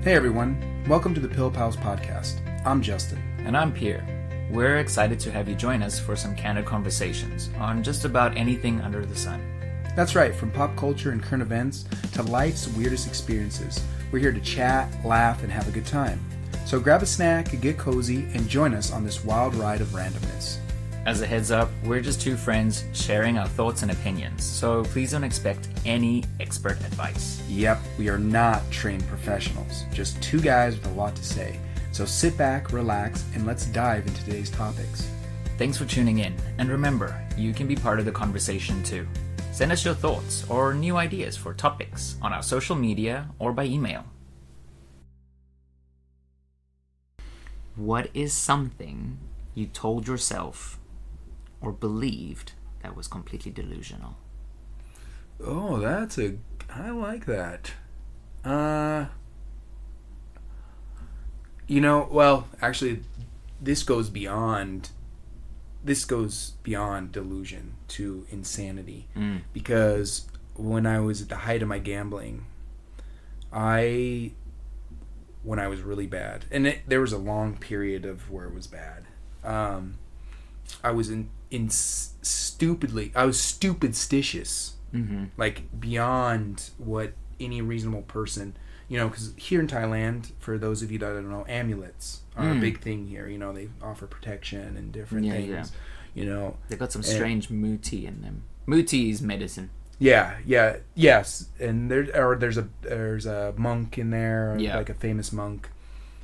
Hey everyone, welcome to the Pill Pals podcast. I'm Justin. And I'm Pierre. We're excited to have you join us for some candid conversations on just about anything under the sun. That's right, from pop culture and current events to life's weirdest experiences. We're here to chat, laugh, and have a good time. So grab a snack, get cozy, and join us on this wild ride of randomness. As a heads up, we're just two friends sharing our thoughts and opinions, so please don't expect any expert advice. Yep, we are not trained professionals, just two guys with a lot to say. So sit back, relax, and let's dive into today's topics. Thanks for tuning in, and remember, you can be part of the conversation too. Send us your thoughts or new ideas for topics on our social media or by email. What is something you told yourself or believed that was completely delusional? Oh, I like that. Actually, this goes beyond delusion to insanity. Because when I was at the height of my gambling, when I was really bad, and there was a long period of where it was bad. I was superstitious, like beyond what any reasonable person, because here in Thailand, for those of you that don't know, amulets are a big thing here. They offer protection and different things. Yeah. They got some strange muti in them. Muti is medicine. Yes, and there's a monk in there, like a famous monk,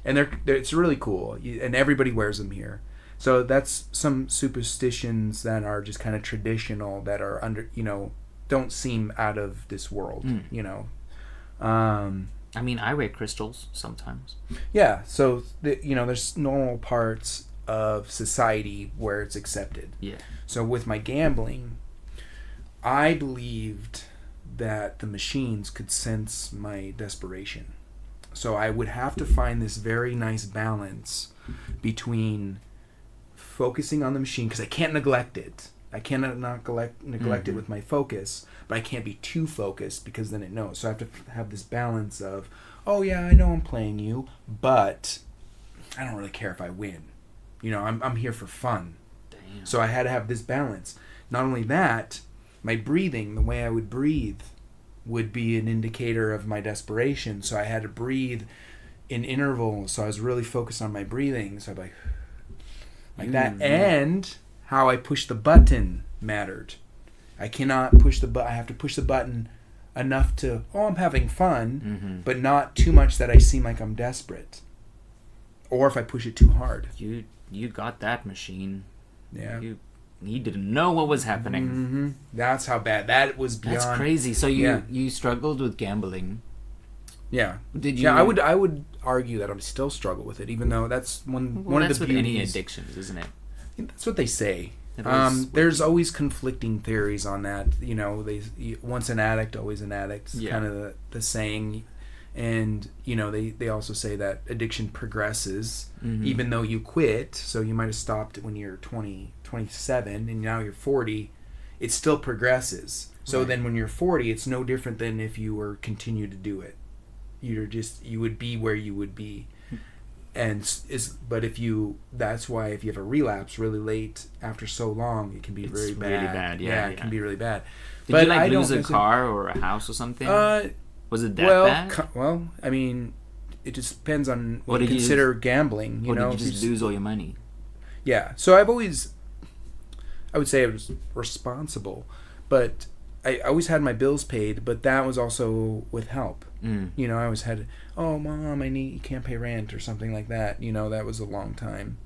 and it's really cool, and everybody wears them here. So that's some superstitions that are just kind of traditional, that are don't seem out of this world. I mean, I wear crystals sometimes. Yeah, so there's normal parts of society where it's accepted. Yeah. So with my gambling, I believed that the machines could sense my desperation. So I would have to find this very nice balance between focusing on the machine, because I can't neglect it. I cannot neglect it with my focus, but I can't be too focused because then it knows. So I have to have this balance of, oh yeah, I know I'm playing you, but I don't really care if I win. I'm here for fun. Damn. So I had to have this balance. Not only that, my breathing, the way I would breathe, would be an indicator of my desperation. So I had to breathe in intervals. So I was really focused on my breathing. So I'd like that. And how I push the button mattered. I cannot push the button. I have to push the button enough to, I'm having fun, but not too much that I seem like I'm desperate. Or if I push it too hard. You got that machine. Yeah. He didn't know what was happening. That's how bad. That was beyond. That's crazy. So you struggled with gambling. Yeah. Did you? Yeah, I would argue that I still struggle with it, even though that's one of the beauties. That's with any addictions, isn't it? That's what they say. There's always conflicting theories on that. Once an addict, always an addict. It's kind of the saying. And, they also say that addiction progresses even though you quit. So you might have stopped when you're 27 and now you're 40. It still progresses. So then when you're 40, it's no different than if you were continue to do it. You would be where you would be. But that's why if you have a relapse really late after so long, it can be very bad. Really bad. Yeah, it can be really bad. Did you lose a car or a house or something? Was it that bad? Well, I mean, it just depends on what you consider gambling. Or did you just lose all your money? Yeah. So I would say I was responsible, but I always had my bills paid, but that was also with help. I always had, Mom, you can't pay rent or something like that. That was a long time.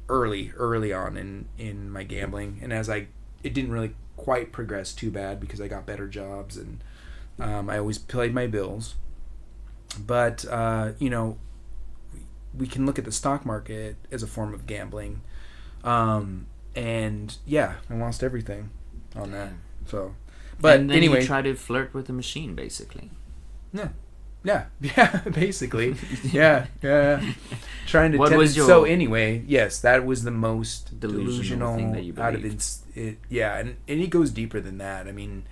Early on in my gambling, and it didn't really quite progress too bad because I got better jobs and I always paid my bills. But we can look at the stock market as a form of gambling, and I lost everything on that. So, but and then anyway, you try to flirt with the machine, basically. Yeah, basically, yeah. Trying to. What was your? So anyway, yes, that was the most delusional thing that you believed. out of it. Yeah, and it goes deeper than that. I mean,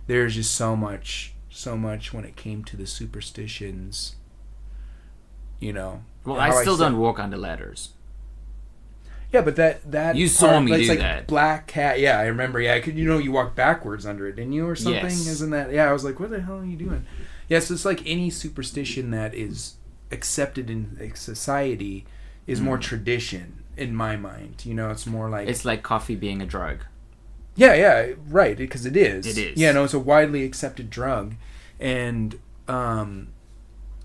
there's just so much so much when it came to the superstitions. You know. Well, I still don't walk under ladders. Yeah, but that you saw me do like that. Black cat. Yeah, I remember. Yeah, you walk backwards under it, didn't you, or something? Yes. Isn't that? Yeah, I was like, what the hell are you doing? Yeah, so it's like any superstition that is accepted in society is more tradition in my mind. You know, it's more like... It's like coffee being a drug. Yeah, right, because it is. It is. Yeah, no, it's a widely accepted drug. And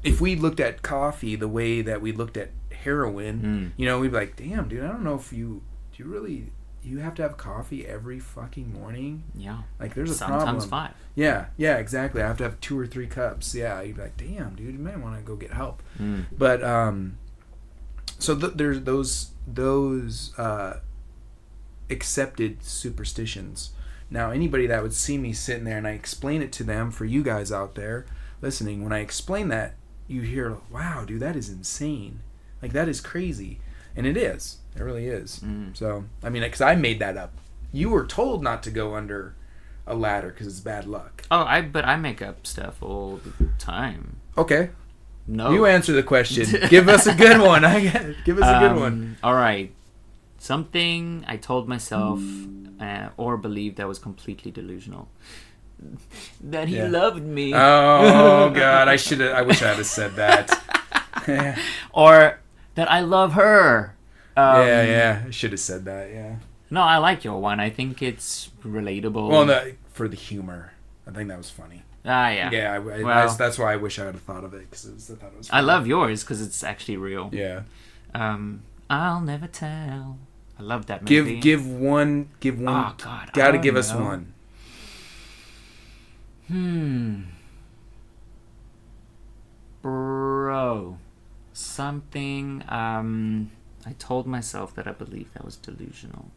if we looked at coffee the way that we looked at heroin, you know, we'd be like, damn, dude, I don't know if you have to have coffee every fucking morning? Yeah. Like, there's a Sometimes problem. 5. Yeah, exactly. I have to have 2 or 3 cups. Yeah, you'd be like, damn, dude, you might want to go get help. But, so there's those accepted superstitions. Now, anybody that would see me sitting there and I explain it to them, for you guys out there listening, when I explain that, you hear, wow, dude, that is insane. Like, that is crazy. And it is. It really is. So, I mean, because I made that up. You were told not to go under a ladder because it's bad luck. Oh, but I make up stuff all the time. Okay. No. You answer the question. Give us a good one. Give us a good one. All right. Something I told myself or believed that was completely delusional. That he loved me. Oh, God. I wish I had said that. Or that I love her. I should have said that, yeah. No, I like your one. I think it's relatable. Well, no, for the humor. I think that was funny. Yeah. Yeah, that's why I wish I had thought of it, because I thought it was funny. I love yours, because it's actually real. Yeah. I'll never tell. I love that movie. Give one. Oh, God. Gotta give us one. Bro. Something, I told myself that I believed that was delusional.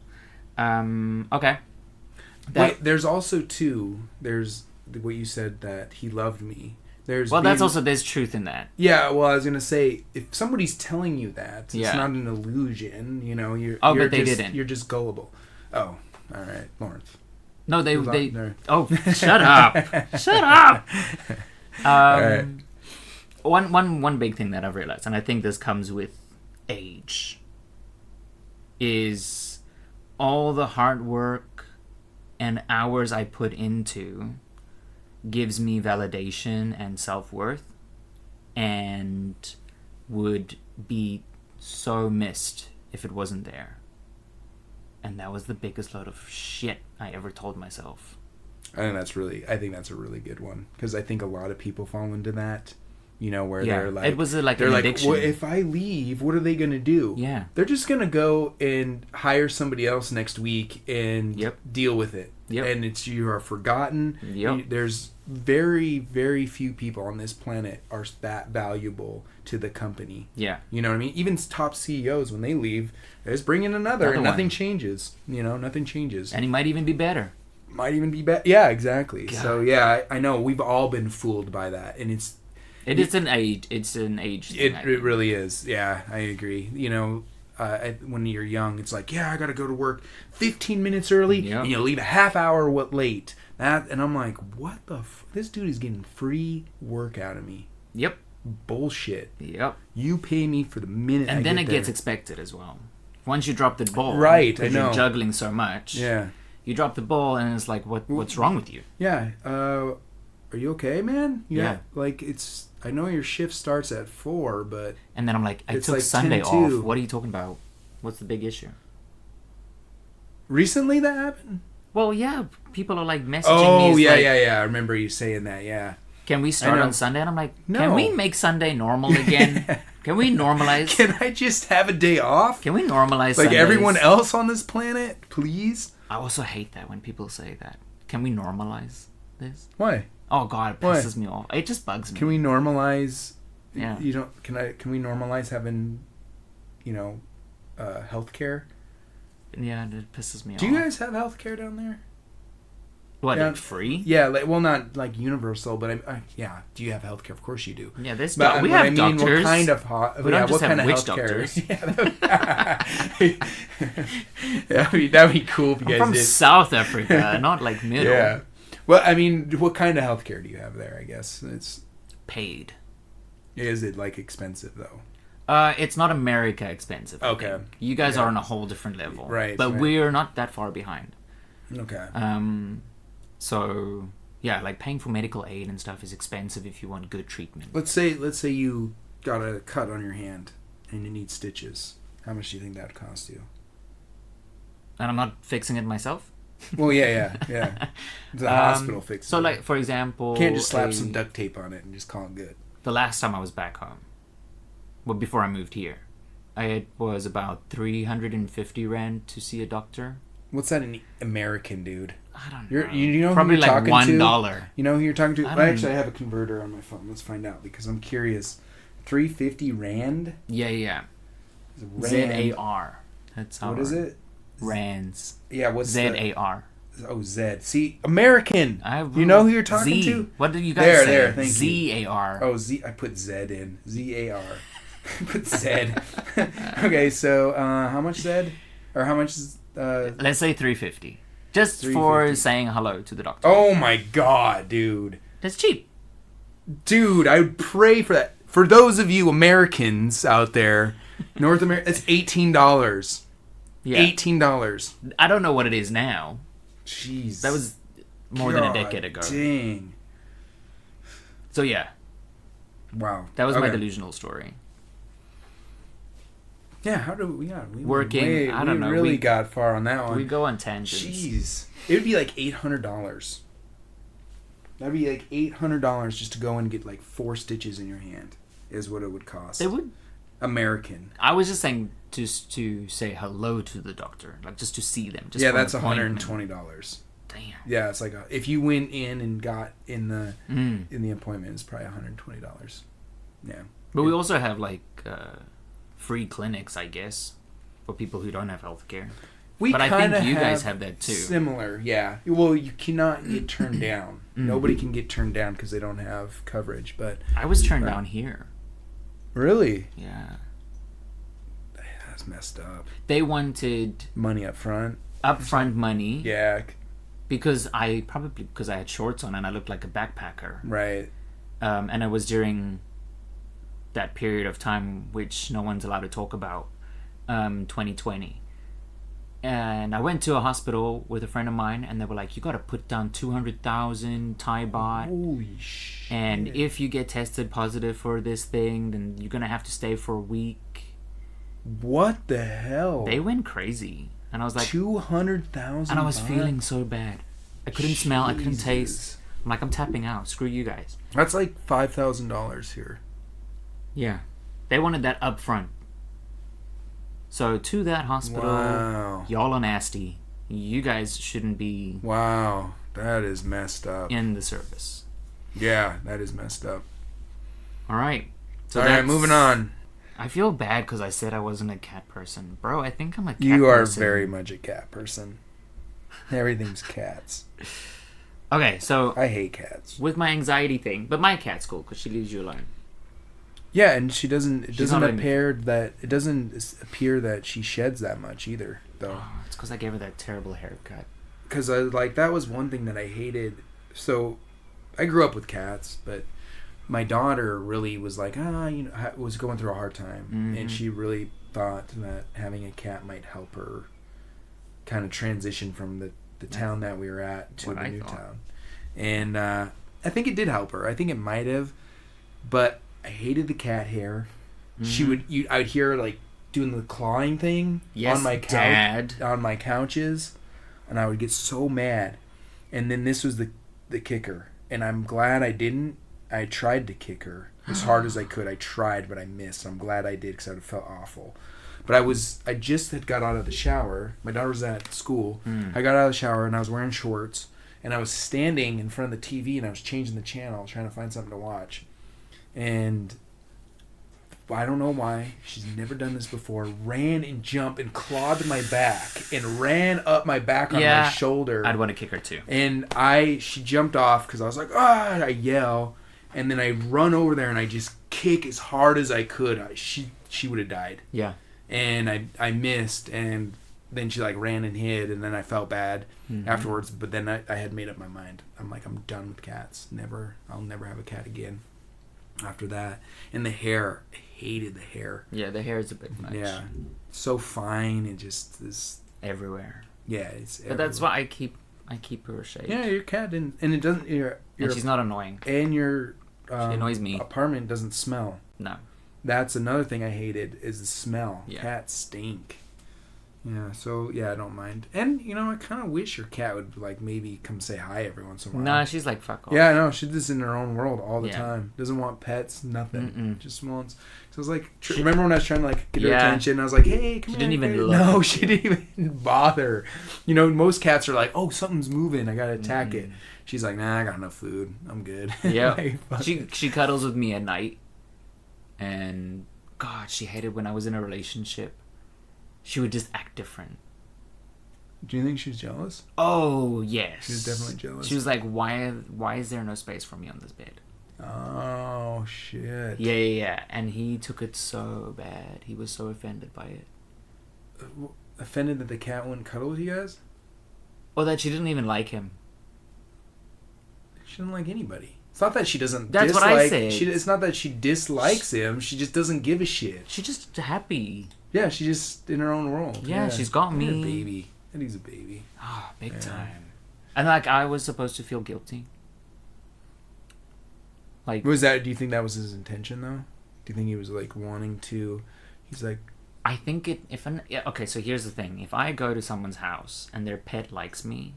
Okay. Wait, there's also there's what you said, that he loved me. There's truth in that. Yeah, well, I was gonna say, if somebody's telling you that, it's not an illusion. You know, but they didn't. You're just gullible. Oh, all right, Lawrence. No, they. Oh, shut up! Shut up! All right. One big thing that I've realized, and I think this comes with age, is all the hard work and hours I put into gives me validation and self-worth, and would be so missed if it wasn't there. And that was the biggest load of shit I ever told myself. I think that's a really good one, because I think a lot of people fall into that. You know, where they're like... It was like an addiction. Well, if I leave, what are they going to do? Yeah. They're just going to go and hire somebody else next week and deal with it. Yep. And you are forgotten. Yep. There's very, very few people on this planet are that valuable to the company. Yeah. You know what I mean? Even top CEOs, when they leave, they just bring in another and nothing changes. You know, nothing changes. And he might even be better. Yeah, exactly. God. So, yeah, I know. We've all been fooled by that. And it's an age thing. It really is. Yeah, I agree. You know, when you're young, it's like, yeah, I got to go to work 15 minutes early, and you leave a half hour late. And I'm like, what the this dude is getting free work out of me. Yep. Bullshit. Yep. You pay me for the minute and I then get it there. gets expected as well. Once you drop the ball. Right, I know. You're juggling so much. Yeah. You drop the ball, and it's like, what's wrong with you? Yeah. Are you okay, man? Yeah. Like, I know your shift starts at 4, but... And then I'm like, I took like Sunday 10-2. off. What are you talking about? What's the big issue? Recently that happened? Well, yeah. People are like messaging me. Oh, yeah. I remember you saying that, yeah. Can we start on Sunday? And I'm like, no. Can we make Sunday normal again? Can we normalize? Can I just have a day off? Can we normalize like Sundays? Everyone else on this planet, please? I also hate that when people say that. Can we normalize this? Why? Oh God, it pisses me off. It just bugs me. Can we normalize? Yeah. Can we normalize having, healthcare? Yeah, it pisses me off. Do you guys have healthcare down there? What, like free? Yeah, not like universal, but yeah. Do you have healthcare? Of course you do. Yeah, we have doctors. What kind of we don't just what kind have of witch healthcare? doctors. That'd be cool if you guys I'm from did. South Africa, not like middle. Yeah. Well, I mean, what kind of healthcare do you have there? I guess it's paid. Is it like expensive though? It's not America expensive. Okay. You guys are on a whole different level. Right. But we're not that far behind. Okay. So yeah, like paying for medical aid and stuff is expensive if you want good treatment. Let's say you got a cut on your hand and you need stitches. How much do you think that would cost you? And I'm not fixing it myself? Well, yeah. The hospital fixes it. So, like, for example... You can't just slap some duct tape on it and just call it good. The last time I was back home, well, before I moved here, it was about 350 rand to see a doctor. What's that in American, dude? I don't know. You know probably who you're like talking $1. To? You know who you're talking to? Actually, I have a converter on my phone. Let's find out because I'm curious. 350 rand? Yeah. Rand. Z-A-R. That's how. What is it? Rands. Yeah, what's Z-A-R. Oh, Z. See, American. You know who you're talking to? What did you guys say? There, thank you. Z-A-R. Oh, Z. I put Z in. Z-A-R. Put Z. Okay, so how much Z? Or how much is... Let's say 350. Just 350. For saying hello to the doctor. Oh my god, dude. That's cheap. Dude, I would pray for that. For those of you Americans out there, North America, it's $18. Yeah. $18. I don't know what it is now. Jeez. That was more than a decade ago. Dang. So yeah. Wow. That was my delusional story. Yeah, how do we... Yeah, we working, I don't know. We really got far on that one. We go on tangents. Jeez. It would be like $800. That'd be like $800 just to go and get like 4 stitches in your hand is what it would cost. It would... American. I was just saying just to say hello to the doctor. Like just to see them. Just that's $120. Damn. Yeah, it's like if you went in and got in the appointment, it's probably $120. Yeah. But we also have like free clinics, I guess, for people who don't have healthcare. But I think you guys have that too. Similar, yeah. Well, you cannot get turned down. Nobody can get turned down because they don't have coverage. But I was turned down here. Really? Yeah. That's messed up. They wanted money up front. Upfront money. Yeah. Because I had shorts on and I looked like a backpacker. Right. And it was during that period of time which no one's allowed to talk about, 2020. And I went to a hospital with a friend of mine, and they were like, "You got to put down 200,000 Thai baht. Holy shit! And if you get tested positive for this thing, then you're gonna have to stay for a week." What the hell? They went crazy, and I was like, 200,000. And I was feeling so bad. I couldn't smell. I couldn't taste. I'm like, I'm tapping out. Screw you guys. That's like $5,000 here. Yeah, they wanted that up front. So to that hospital, y'all are nasty. You guys shouldn't be. Wow, that is messed up. In the service. Yeah, that is messed up. All right. So all right, moving on. I feel bad because I said I wasn't a cat person, bro. I think I'm a cat person. You are person. very much a cat person. Everything's cats. Okay, so I hate cats. With my anxiety thing, but my cat's cool because she leaves you alone. Yeah, and she doesn't. It doesn't appear that she sheds that much either, though. Oh, it's because I gave her that terrible haircut. Because that was one thing that I hated. So, I grew up with cats, but my daughter really was like, was going through a hard time, and she really thought that having a cat might help her kind of transition from the town that we were at to the new town. And I think it did help her. I think it might have, but I hated the cat hair. I would hear her like doing the clawing thing on my couch, on my couches, and I would get so mad. And then this was the kicker, and I'm glad I didn't. I tried to kick her as hard as I could. I tried, but I missed. I'm glad I did because I would have felt awful. But I just had got out of the shower. My daughter was at school. I got out of the shower and I was wearing shorts, and I was standing in front of the TV and I was changing the channel, trying to find something to watch. And I don't know why, she's never done this before, ran and jumped and clawed my back and ran up my back on my shoulder. I'd want to kick her too. And she jumped off because I was like, I yell. And then I run over there and I just kick as hard as I could. She would have died. Yeah. And I missed, and then she like ran and hid, and then I felt bad afterwards. But then I had made up my mind. I'm like, I'm done with cats. I'll never have a cat again. After that, and the hair, I hated the hair. Yeah, the hair is a bit much. Yeah, so fine. It just is everywhere. Yeah, it's. But that's why I keep her shaved. Yeah, your cat didn't, and it doesn't. And she's not annoying. And your she annoys me. Apartment doesn't smell. No. That's another thing I hated is the smell. Yeah. Cats stink. Yeah, so yeah, I don't mind. And I kind of wish your cat would like maybe come say hi every once in a while. Nah, she's like fuck off. Yeah, no, she's just in her own world all the time. Doesn't want pets, nothing. Just wants. So I was like, remember when I was trying to like get her attention? I was like, hey, come here. She didn't even look. No, she didn't even bother. Most cats are like, oh, something's moving, I gotta attack it. She's like, nah, I got enough food, I'm good. Yeah, like, she cuddles with me at night, and God, she hated when I was in a relationship. She would just act different. Do you think she was jealous? Oh, yes. She was definitely jealous. She was like, why is there no space for me on this bed? Oh, shit. Yeah. And he took it so bad. He was so offended by it. Offended that the cat wouldn't cuddle with you guys? Or that she didn't even like him. She doesn't like anybody. It's not that she doesn't That's dislike... what I said. It's not that she dislikes him. She just doesn't give a shit. She's just happy. Yeah, she's just in her own world. Yeah, she's got me. You're a baby. Eddie's a baby. Oh, big time. And like, I was supposed to feel guilty. Like, do you think that was his intention though? Do you think he was like wanting to? He's like, I think okay, so here's the thing: if I go to someone's house and their pet likes me,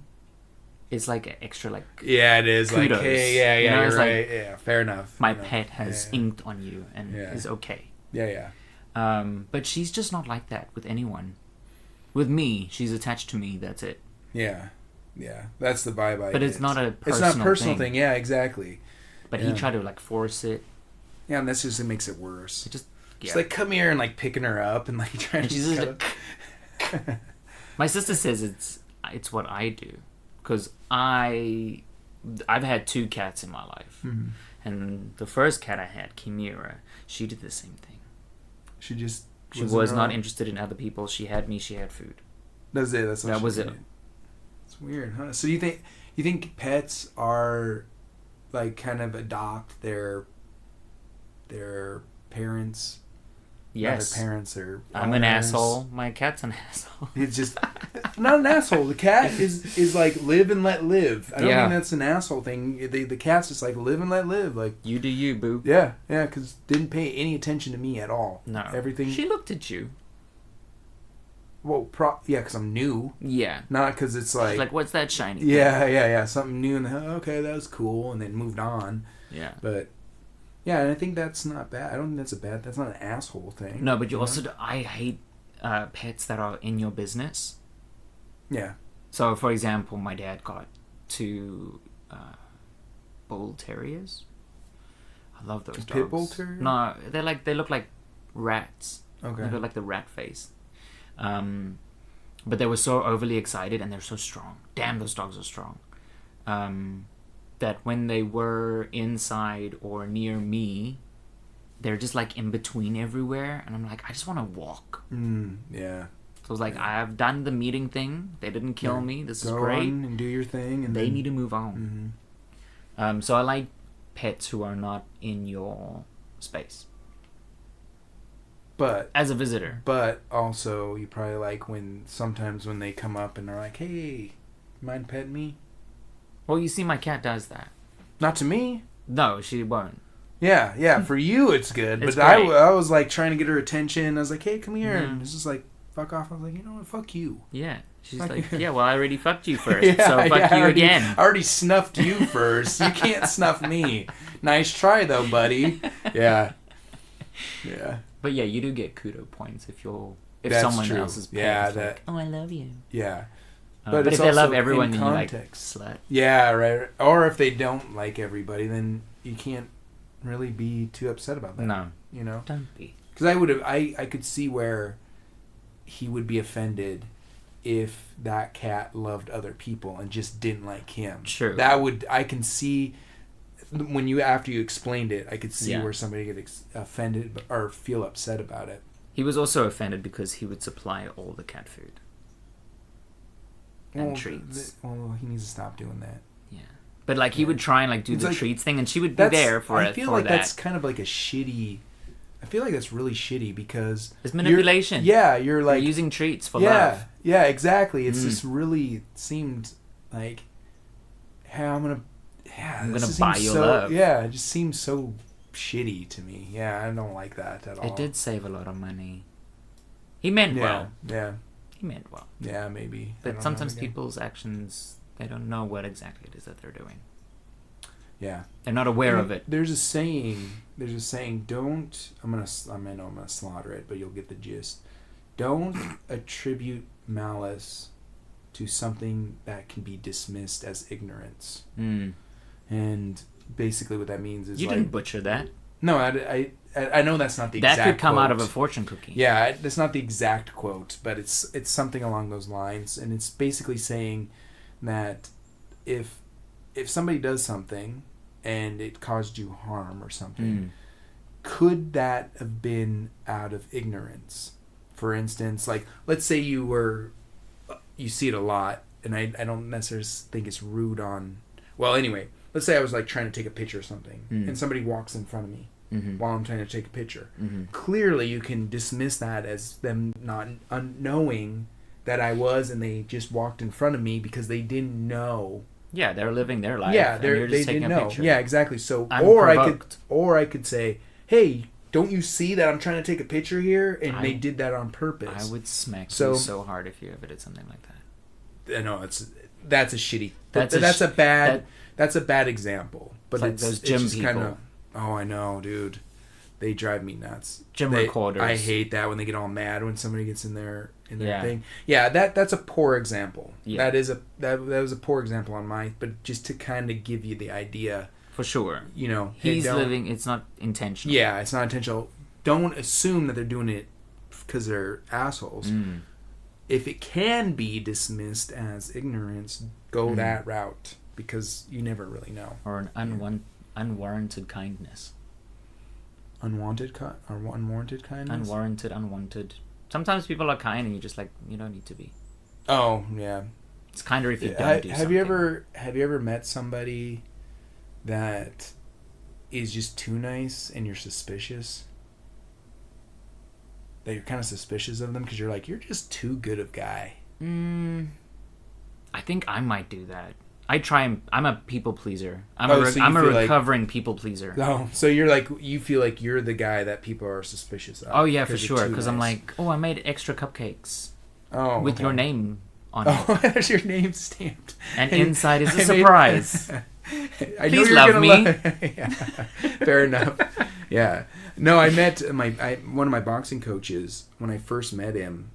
it's like extra like. Yeah, it is. Kudos. Like, hey, yeah, you're right. Like, yeah, fair enough. My pet has inked on you and is okay. Yeah. But she's just not like that with anyone. With me, she's attached to me. That's it. Yeah. That's the vibe I get. But it's not a personal thing. Yeah, exactly. But he tried to like force it. Yeah, and that's just, it makes it worse. It just like come here and like picking her up and like trying and to. She's just like, my sister says it's what I do, because I've had 2 cats in my life, and the first cat I had, Kimira, she did the same thing. She was not interested in other people. She had me. She had food. That's it. That was it. It. It's weird, huh? So you think pets are like kind of adopt their parents? Yes. Their parents are. I'm an asshole. My cat's an asshole. It's just not an asshole. The cat is like live and let live. I don't think that's an asshole thing. The cat's just like live and let live. Like you do you, boo. Yeah, because didn't pay any attention to me at all. No, everything. She looked at you. Well, because I'm new. Yeah. Not because it's like... She's like, what's that shiny thing? Yeah. Something new, and okay, that was cool, and then moved on. Yeah. But, yeah, and I think that's not bad. I don't think that's not an asshole thing. No, but you also... I hate pets that are in your business. Yeah. So, for example, my dad got 2 bull terriers. I love those dogs. Pit bull terriers? No, they look like rats. Okay. They look like the rat face. But they were so overly excited, and they're so strong. Damn, those dogs are strong. That when they were inside or near me, they're just like in between everywhere, and I'm like, I just want to walk. Yeah. So I was like, I've done the meeting thing. They didn't kill me. This is great. Go on and do your thing, and they need to move on. Mm-hmm. So I like pets who are not in your space. But as a visitor. But also, you probably like sometimes when they come up and they're like, "Hey, mind petting me?" Well, you see, my cat does that. Not to me. No, she won't. Yeah. For you, it's good. It's but I was like trying to get her attention. I was like, "Hey, come here," and it's just like, "Fuck off." I was like, "You know what? Fuck you." Yeah. She's like, "Yeah, well, I already fucked you first, so fuck you again." I already snuffed you first. You can't snuff me. Nice try, though, buddy. Yeah. But yeah, you do get kudo points if That's someone true. else is paying. Yeah, like, oh, I love you. Yeah. But if they love everyone, then you're like, slut. Yeah, right. Or if they don't like everybody, then you can't really be too upset about that. No. You know? Don't be. Because I could see where he would be offended if that cat loved other people and just didn't like him. True. I can see... after you explained it, I could see where somebody get offended or feel upset about it. He was also offended because he would supply all the cat food. and treats. He needs to stop doing that. Yeah. But like he would try and like do the treats thing, and she would be there for it. I feel like that's kind of like a shitty. I feel like that's really shitty because it's manipulation. You're like you're using treats for love. Yeah, exactly. It's just really seemed like, hey, I'm gonna buy your love. Yeah, it just seems so shitty to me. Yeah, I don't like that at all. It did save a lot of money. He meant well. Yeah. He meant well. Yeah, maybe. But sometimes people's actions, they don't know what exactly it is that they're doing. Yeah. They're not aware of it. There's a saying, don't, I know I'm gonna slaughter it, but you'll get the gist. Don't attribute malice to something that can be dismissed as ignorance. And basically what that means is you didn't butcher that. No, I know that's not the exact quote. That could come out of a fortune cookie. Yeah, that's not the exact quote, but it's something along those lines, and it's basically saying that if somebody does something and it caused you harm or something, could that have been out of ignorance? For instance, like let's say you see it a lot, and I don't necessarily think it's rude on. Well, anyway, let's say I was like trying to take a picture or something, and somebody walks in front of me while I'm trying to take a picture. Clearly, you can dismiss that as them not knowing that I was, and they just walked in front of me because they didn't know. Yeah, they're living their life. Yeah, they didn't know. Yeah, exactly. So, I could say, "Hey, don't you see that I'm trying to take a picture here?" And they did that on purpose. I would smack you so hard if you ever did something like that. I know that's a shitty. That's a bad example. But it's those gym just people. Kinda, oh, I know, dude. They drive me nuts. Recorders. I hate that when they get all mad when somebody gets in their thing. Yeah, that's a poor example. Yeah. That was a poor example on mine, but just to kind of give you the idea. For sure. You know, he's living. It's not intentional. Yeah, it's not intentional. Don't assume that they're doing it because they're assholes. If it can be dismissed as ignorance, go that route because you never really know. Or an unwarranted kindness. Unwanted or unwarranted kindness? Unwanted. Sometimes people are kind and you're just like, you don't need to be. Oh, yeah. It's kinder if you don't do something. Have you ever met somebody that is just too nice and you're suspicious? That you're kind of suspicious of them because you're like, you're just too good of guy. I think I might do that. I'm a people pleaser. I'm a recovering people pleaser. Oh, so you feel like you're the guy that people are suspicious of. Oh yeah, for sure. Because nice. I'm like, I made extra cupcakes. Oh, with your name on it. Oh, there's your name stamped. And inside is a surprise. Please love me. Yeah, fair enough. Yeah. No, I met one of my boxing coaches when I first met him.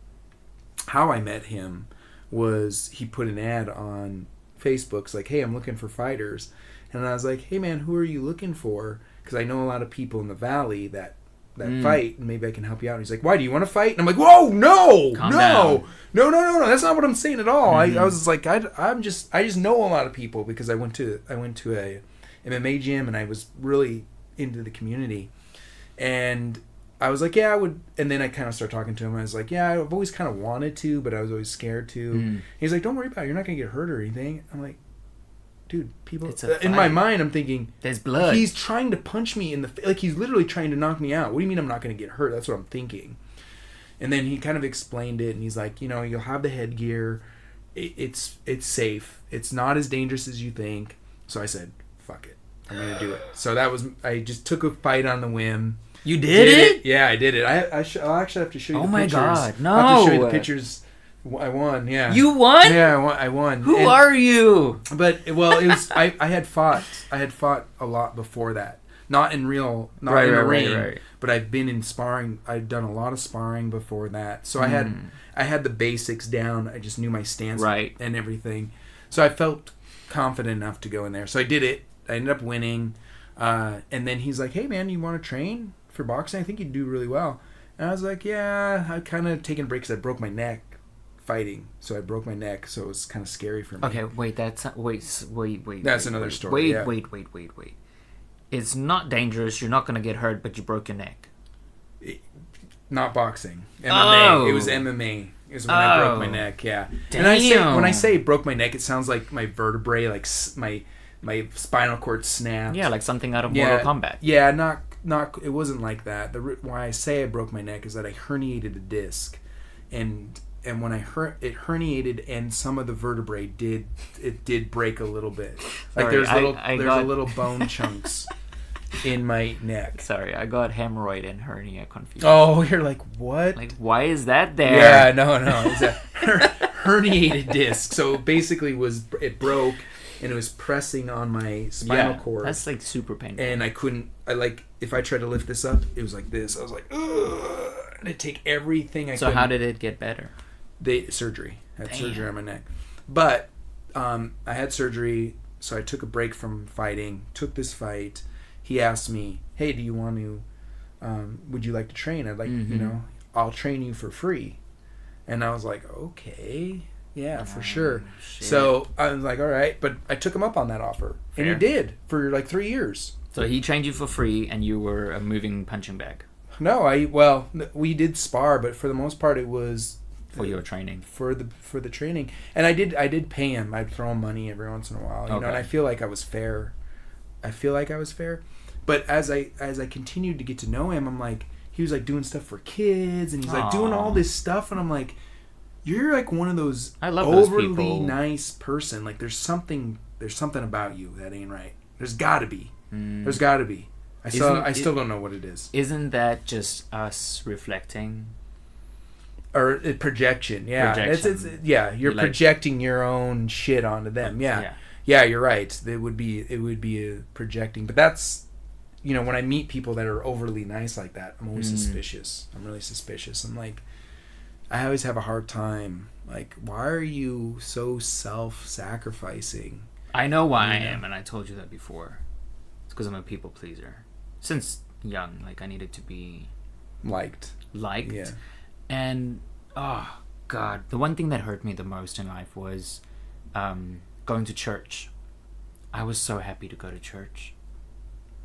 How I met him was he put an ad on Facebook's like, hey, I'm looking for fighters. And I was like, hey, man, who are you looking for? Because I know a lot of people in the valley that fight, and maybe I can help you out. And he's like, why, do you want to fight? And I'm like, whoa, no. That's not what I'm saying at all. I was like, I just know a lot of people because I went to a MMA gym, and I was really into the community. And I was like, yeah, I would. And then I kind of started talking to him. I was like, yeah, I've always kind of wanted to, but I was always scared to. He's like, don't worry about it. You're not going to get hurt or anything. I'm like, dude, people. In my mind, I'm thinking, there's blood. He's trying to punch me in the face. Like, he's literally trying to knock me out. What do you mean I'm not going to get hurt? That's what I'm thinking. And then he kind of explained it, and he's like, you'll have the headgear. It's safe. It's not as dangerous as you think. So I said, fuck it. I'm going to do it. So I just took a fight on the whim. You did it? Yeah, I did it. I'll actually have to show you the pictures. Oh my god, no. I'll have to show you the pictures. I won, yeah. You won? Yeah, I won. Who are you? But, it was, I had fought a lot before that. Not in real, not in a ring. Right. But I've been in sparring. I've done a lot of sparring before that. So I had the basics down. I just knew my stance and everything. So I felt confident enough to go in there. So I did it. I ended up winning. And then he's like, hey, man, you want to train for boxing? I think you'd do really well. And I was like, yeah, I've kind of taken breaks. I broke my neck fighting. So I broke my neck, so it was kind of scary for me. Okay, wait. That's another story. Wait. It's not dangerous. You're not going to get hurt, but you broke your neck. Not boxing. MMA. Oh. It was MMA. Is when I broke my neck. Yeah. Damn. And when I say broke my neck, it sounds like my vertebrae, like my spinal cord snapped. Yeah, like something out of Mortal Kombat. Yeah, not. It wasn't like that. Why I say I broke my neck is that I herniated a disc, and when it herniated, and some of the vertebrae did break a little bit. Like Sorry, there's a little bone chunks in my neck. Sorry, I got hemorrhoid and hernia confused. Oh, you're like, what? Like, why is that there? Yeah, no. It's a herniated disc. So basically, it broke, and it was pressing on my spinal cord. That's like super painful. And I couldn't. If I tried to lift this up, it was like this. I was like, ugh. And I'd take everything I could. So how did it get better? Surgery. I had surgery on my neck. But I had surgery, so I took a break from fighting. Took this fight. He asked me, "Hey, do you want to? Would you like to train? I'd like, I'll train you for free." And I was like, "Okay, yeah, for sure." Shit. So I was like, "All right," but I took him up on that offer, and he did for like 3 years. So he trained you for free, and you were a moving punching bag. No, we did spar, but for the most part, it was for your training. For the training, and I did pay him. I'd throw him money every once in a while, you know. And I feel like I was fair. But as I continued to get to know him, I'm like, he was like doing stuff for kids, and he's like doing all this stuff, and I'm like, you're like one of those overly nice person. Like there's something about you that ain't right. There's got to be. There's got to be. I still don't know what it is. Isn't that just us reflecting? Or projection, yeah. Projection. You're projecting your own shit onto them. Yeah, you're right. It would be a projecting. But that's, when I meet people that are overly nice like that, I'm always suspicious. I'm really suspicious. I'm like, I always have a hard time. Like, why are you so self-sacrificing? I know why I am, and I told you that before. It's because I'm a people pleaser. Since young, like I needed to be liked. Yeah. And oh god, the one thing that hurt me the most in life was going to church. I was so happy to go to church.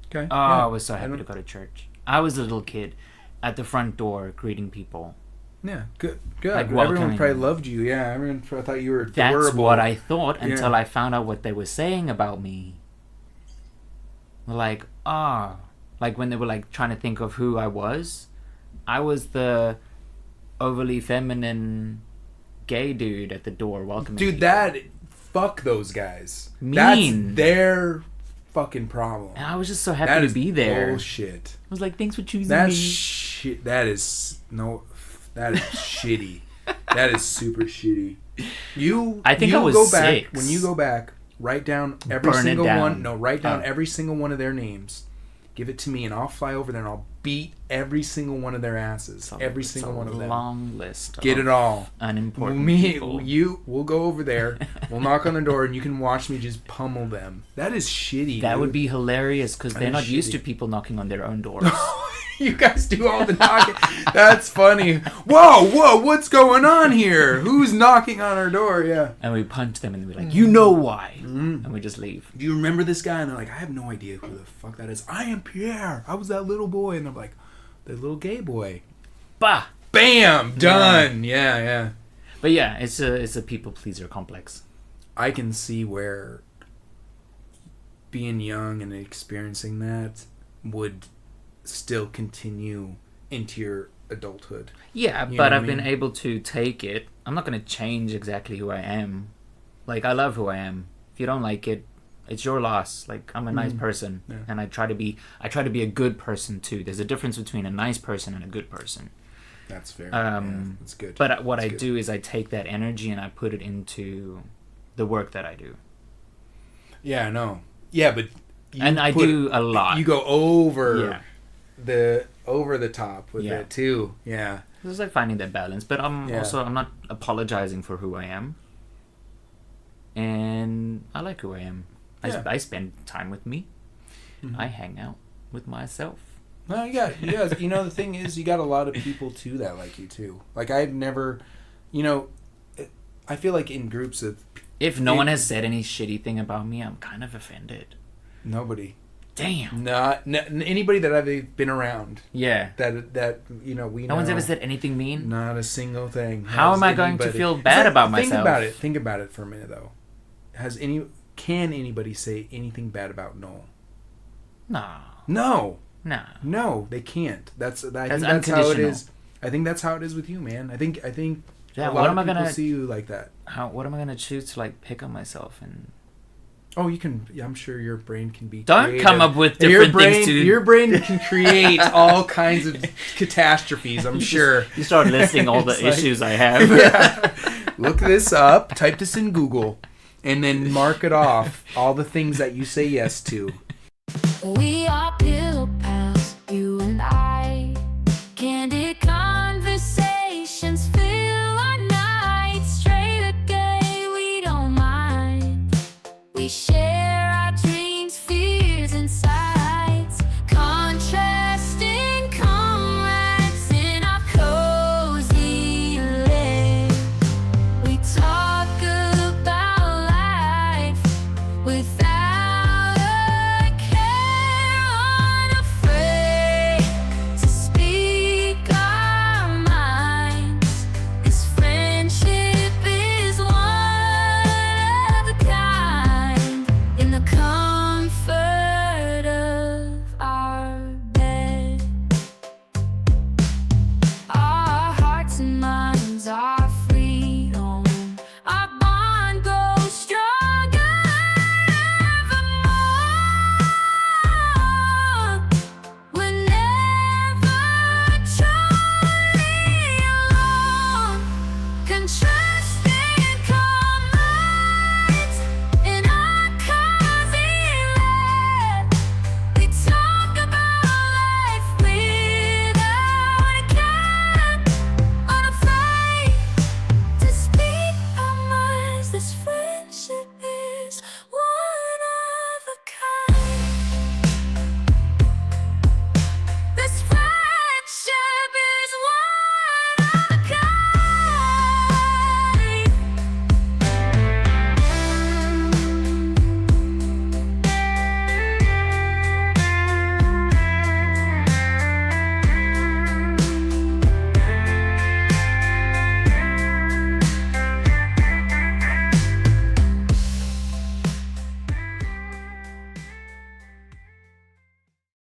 Okay. I was so happy to go to church. I was a little kid at the front door greeting people. Yeah, good. Like everyone probably loved you. Yeah, everyone thought you were adorable. That's what I thought until I found out what they were saying about me. Like, like when they were like trying to think of who I was the overly feminine gay dude at the door welcoming people. Fuck those guys. Mean. That's their fucking problem. And I was just so happy to be there. Bullshit. I was like, thanks for choosing me. Shit. That is shitty. That is super shitty. I was 6. When you go back, write down every single one. No, write down every single one of their names. Give it to me, and I'll fly over there and I'll beat every single one of their asses. Every single one of them. Long list. Get it all. Unimportant people. We'll go over there. We'll knock on the door, and you can watch me just pummel them. That is shitty. That would be hilarious because they're not used to people knocking on their own doors. You guys do all the knocking. That's funny. Whoa, what's going on here? Who's knocking on our door? Yeah. And we punch them and we're like, you know why. And we just leave. Do you remember this guy? And they're like, I have no idea who the fuck that is. I am Pierre. I was that little boy. And they're like, the little gay boy. Bah. Bam. Done. Yeah. But yeah, it's a people pleaser complex. I can see where being young and experiencing that would still continue into your adulthood. Yeah, but I've been able to take it. I'm not going to change exactly who I am. Like, I love who I am. If you don't like it, it's your loss. Like, I'm a nice person, and I try to be a good person too. There's a difference between a nice person and a good person. That's fair. That's good. But what I do is I take that energy and I put it into the work that I do. Yeah, I know. Yeah, but I do a lot. You go over the top with it too. Yeah. It's like finding that balance, but I'm not apologizing for who I am. And I like who I am. Yeah. I spend time with me. Mm-hmm. I hang out with myself. No, yeah. The thing is, you got a lot of people too that like you too. Like I've never, I feel like in groups of. If no one has said any shitty thing about me, I'm kind of offended. Nobody. Damn. Not anybody that I've been around. Yeah. That we know. No one's ever said anything mean? Not a single thing. How am I going to feel bad about myself? Think about it for a minute, though. Can anybody say anything bad about Noel? No. No, they can't. I think that's how it is. I think that's how it is with you, man. I think yeah, a lot of people see you like that. What am I gonna choose to like pick on myself and? Oh, you can. I'm sure your brain can be. Don't creative. Come up with different things to. Your brain can create all kinds of catastrophes. I'm sure. You start listing all the issues I have. Yeah. Look this up. Type this in Google, and then mark it off. All the things that you say yes to. We